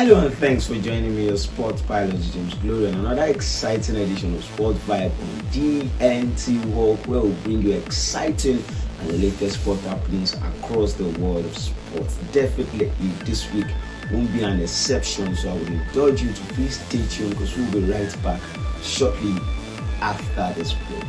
Hello and thanks for joining me, your sports pilot James Glory, on another exciting edition of Sport Vibe on DNT Walk, where we bring you exciting and the latest sport happenings across the world of sports. Definitely this week won't be an exception, so I would indulge you to please stay tuned because we'll be right back shortly after this break.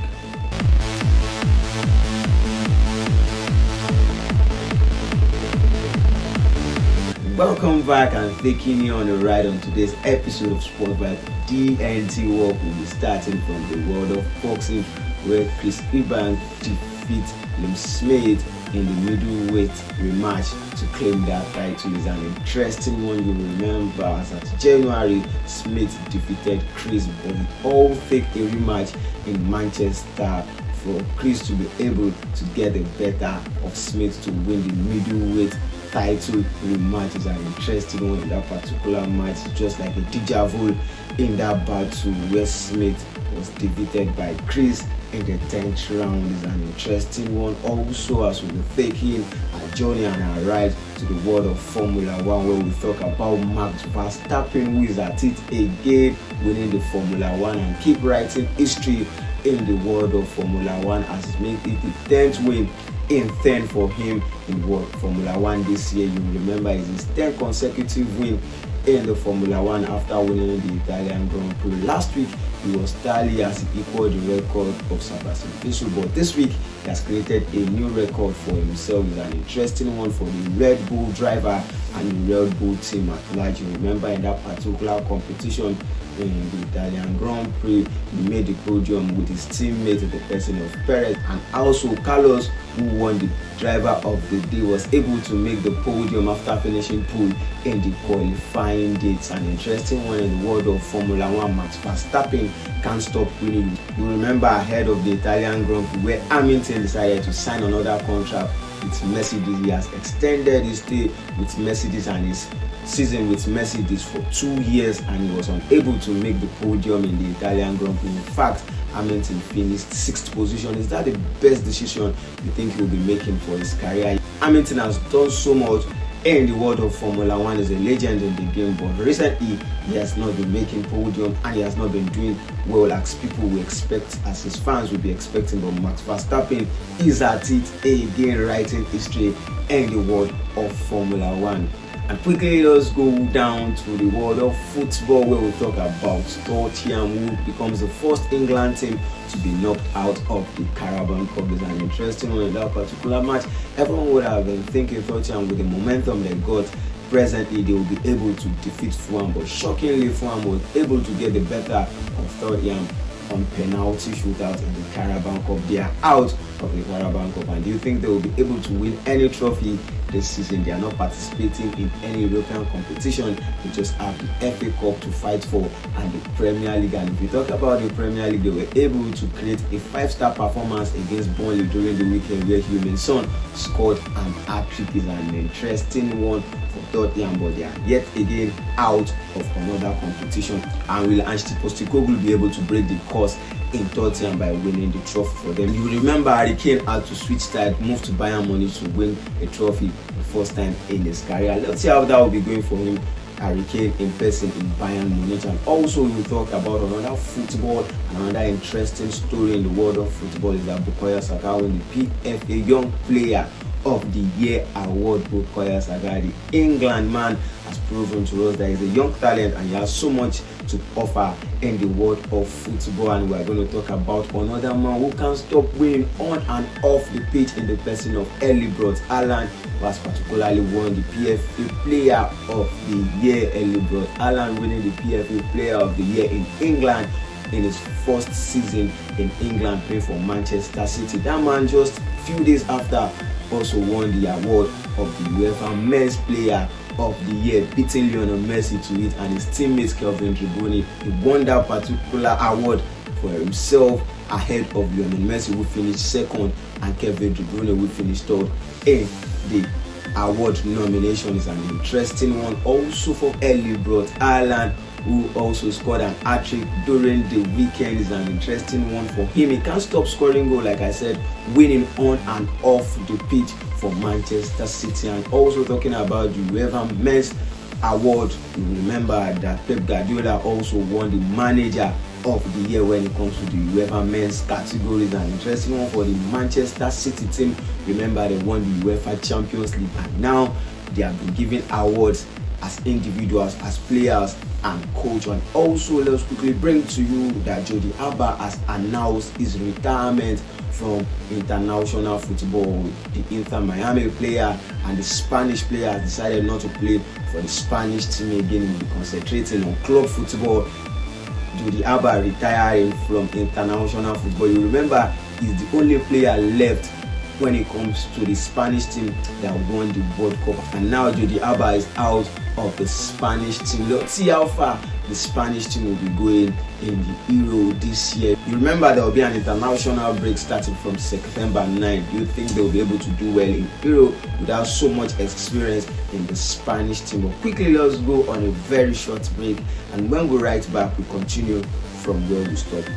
Welcome back and taking you on a ride on today's episode of Sport Vibe DNT Walk. Will be starting from the world of boxing, where Chris Eubank defeats Liam Smith in the middleweight rematch to claim that title. Is an interesting one. You remember as at January, Smith defeated Chris, but it all take a rematch in Manchester for Chris to be able to get the better of Smith to win the middleweight title rematch. Is an interesting one in that particular match, just like a deja vu in that battle where Smith was defeated by Chris in the 10th round. Is an interesting one. Also, as we'll be taking a journey and a ride to the world of Formula 1, where we talk about Max Verstappen, who is at it again, winning the Formula 1 and keep writing history in the world of Formula 1 as he made it the 10th win in 10 for him in World Formula 1 this year. You remember it's his 10th consecutive win in the Formula 1 after winning the Italian Grand Prix. Last week he was tally as he equaled the record of Sebastian Vettel, but this week he has created a new record for himself. It's an interesting one for the Red Bull driver and the Red Bull team at large. You remember in that particular competition in the Italian Grand Prix, he made the podium with his teammate, the person of Perez, and also Carlos, who won the driver of the day, was able to make the podium after finishing pole in the qualifying dates. An interesting one in the world of Formula 1. Max Verstappen can't stop winning. You remember ahead of the Italian Grand Prix where Hamilton decided to sign another contract with Mercedes. He has extended his stay with Mercedes and his season with Mercedes for 2 years, and he was unable to make the podium in the Italian Grand Prix. In fact, Hamilton finished 6th position. Is that the best decision you think he will be making for his career? Hamilton has done so much in the world of Formula 1, is a legend in the game, but recently he has not been making podium and he has not been doing well as people will expect, as his fans will be expecting. But Max Verstappen is at it again, writing history in the world of Formula 1. And quickly, let's go down to the world of football, where we talk about Tottenham, who becomes the first England team to be knocked out of the Carabao Cup. Is an interesting one in that particular match. Everyone would have been thinking Tottenham, with the momentum they got presently, they will be able to defeat Fulham, but shockingly Fulham was able to get the better of Tottenham on penalty shootout in the Carabao Cup. They are out of the Carabao Cup, and do you think they will be able to win any trophy this season? They are not participating in any European competition. They just have the FA Cup to fight for and the Premier League. And if you talk about the Premier League, they were able to create a 5-star performance against Burnley during the weekend, where Heung-min Son scored an hat-trick. Is an interesting one for Tottenham, but they are yet again out of another competition. And will Ange Postecoglou be able to break the curse in Tottenham by winning the trophy for them? You remember Harry Kane had to switch side, move to Bayern Munich to win a trophy the first time in his career. Let's see how that will be going for him, Harry Kane, in person in Bayern Munich. And also we'll talk about another football, another interesting story in the world of football is that Bukayo Saka won the PFA Young Player of the Year award. Bukayo Saka, the England man, has proven to us that he's a young talent and he has so much to offer in the world of football. And we are going to talk about another man who can't stop winning on and off the pitch in the person of Erling Braut Haaland, who has particularly won the PFA Player of the Year. Erling Braut Haaland winning the PFA Player of the Year in England in his first season in England, playing for Manchester City. That man just a few days after also won the award of the UEFA Men's Player of the Year, beating Lionel Messi to it and his teammates Kevin De Bruyne. He won that particular award for himself ahead of Lionel Messi, who finished second, and Kevin De Bruyne, who finished third in the award nomination. Is an interesting one also for Erling Braut Haaland, who also scored an hat-trick during the weekend. Is an interesting one for him. He can't stop scoring goals, like I said, winning on and off the pitch for Manchester City. And also talking about the UEFA Men's award. You remember that Pep Guardiola also won the manager of the year when it comes to the UEFA men's categories. An interesting one for the Manchester City team. Remember, they won the UEFA Champions League, and now they have been given awards as individuals, as players and coach. And also, let's quickly bring to you that Jordi Alba has announced his retirement from international football. The Inter Miami player and the Spanish player has decided not to play for the Spanish team again. He'll be concentrating on club football. Jordi Alba retiring from international football. You remember, he's the only player left when it comes to the Spanish team that won the World Cup, and now Jordi Alba is out of the Spanish team. Let's see how far the Spanish team will be going in the Euro this year. You remember, there will be an international break starting from September 9. Do you think they will be able to do well in Euro without so much experience in the Spanish team? But quickly, let's go on a very short break, and when we're right back, we continue from where we stopped.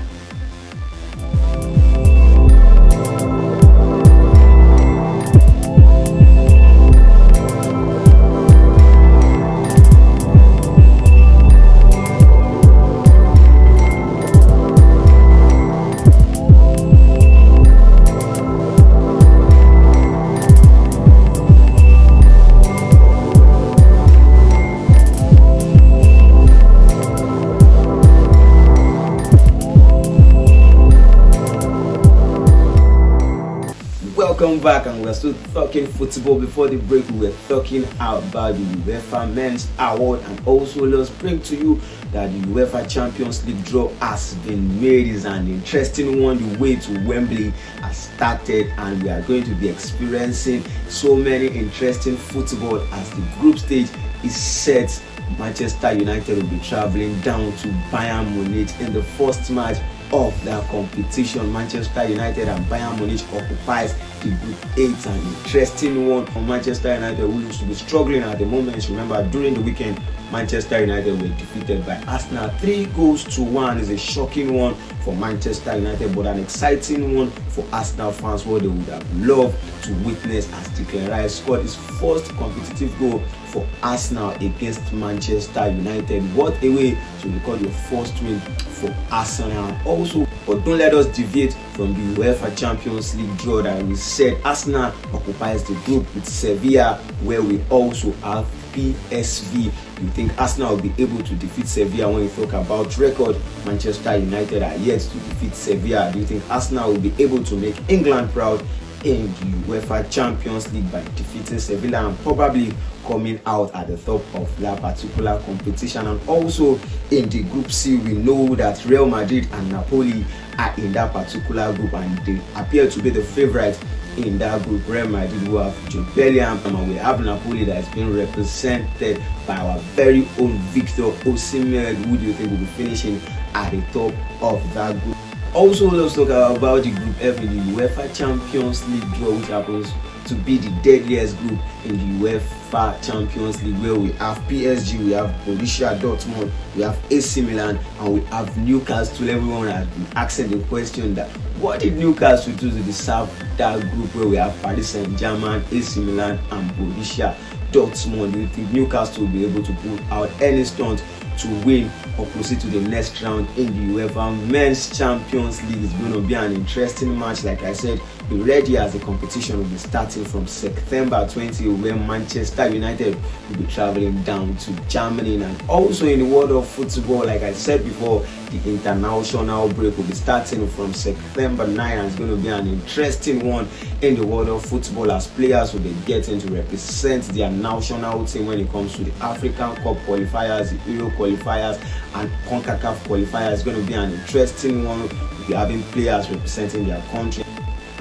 Welcome back, and we're still talking football. Before the break, we were talking about the UEFA Men's Award, and also let's bring to you that the UEFA Champions League draw has been made. It's an interesting one. The way to Wembley has started, and we are going to be experiencing so many interesting football as the group stage is set. Manchester United will be traveling down to Bayern Munich in the first match of that competition. Manchester United and Bayern Munich occupies the Group 8, an interesting one for Manchester United, who used to be struggling at the moment. Remember, during the weekend, Manchester United were defeated by Arsenal 3-1. Is a shocking one for Manchester United, but an exciting one for Arsenal fans, what they would have loved to witness as Declan Rice scored his first competitive goal for Arsenal against Manchester United. What a way to record your first win for Arsenal. Also, but don't let us deviate from the UEFA Champions League draw that we said. Arsenal occupies the group with Sevilla, where we also have PSV. You think Arsenal will be able to defeat Sevilla? When you talk about record, Manchester United are yet to defeat Sevilla. Do you think Arsenal will be able to make England proud in the UEFA Champions League by defeating Sevilla and probably coming out at the top of that particular competition? And also in the Group C, we know that Real Madrid and Napoli are in that particular group, and they appear to be the favourites in that group. Real Madrid, who have Jude Bellingham, and we have Napoli that is being represented by our very own Victor Osimhen. Who do you think will be finishing at the top of that group? Also, let's talk about the Group F in the UEFA Champions League draw, which happens to be the deadliest group in the UEFA Champions League, where we have PSG, we have Borussia Dortmund, we have AC Milan, and we have Newcastle. Everyone has been asking the question that what did Newcastle do to deserve that group, where we have Paris Saint-Germain, AC Milan, and Borussia Dortmund? Do you think Newcastle will be able to pull out any stunt to win or proceed to the next round in the UEFA Men's Champions League? It's going to be an interesting match. Like I said, be ready, as the competition will be starting from September 20, where Manchester United will be traveling down to Germany. And also in the world of football, like I said before, the international break will be starting from September 9, and it's going to be an interesting one in the world of football, as players will be getting to represent their national team when it comes to the African Cup qualifiers, the Euro qualifiers, and CONCACAF qualifiers. It's going to be an interesting one. We'll be having players representing their country.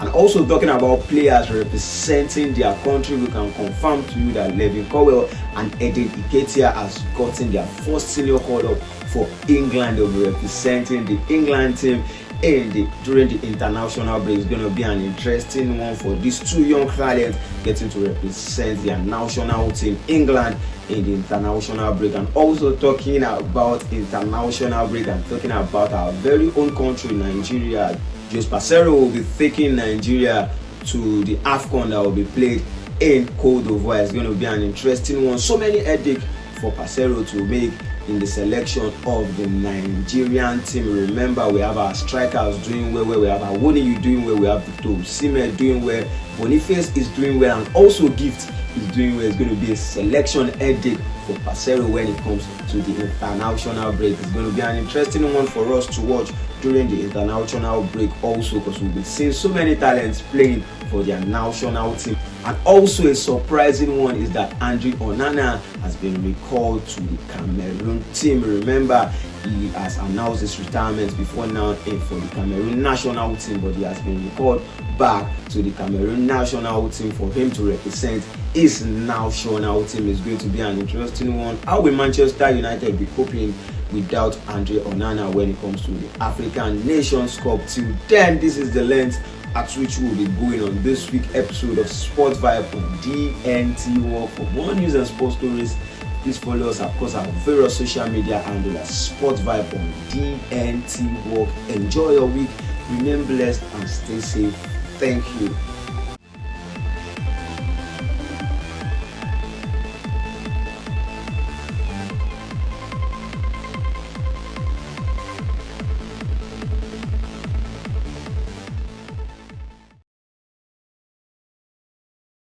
And also talking about players representing their country, we can confirm to you that Levin Cowell and Eden Nketiah has gotten their first senior call-up for England. They'll be representing the England team during the international break. It's going to be an interesting one for these two young talents getting to represent their national team, England, in the international break. And also talking about international break and talking about our very own country, Nigeria. Jose Pacero will be taking Nigeria to the AFCON that will be played in Cote d'Ivoire. It's going to be an interesting one. So many headaches for Parceiro to make in the selection of the Nigerian team. Remember, we have our strikers doing well, we have our Woniyi doing well, we have Victor Osimhen doing well, Boniface is doing well, and also Gift is doing well. It's going to be a selection headache for Parceiro when it comes to the international break. It's going to be an interesting one for us to watch during the international break also, because we'll be seeing so many talents playing for their national team. And also a surprising one is that Andre Onana has been recalled to the Cameroon team. Remember, he has announced his retirement before now for the Cameroon national team, but he has been recalled back to the Cameroon national team for him to represent his national team. Is going to be an interesting one. How will Manchester United be coping without Andre Onana when it comes to the African Nations Cup? Till then, this is the length at which we will be going on this week's episode of Sports Vibe on DNT World. For more news and sports stories, please follow us across our various social media handles at Sports Vibe on DNT World. Enjoy your week, remain blessed and stay safe. Thank you.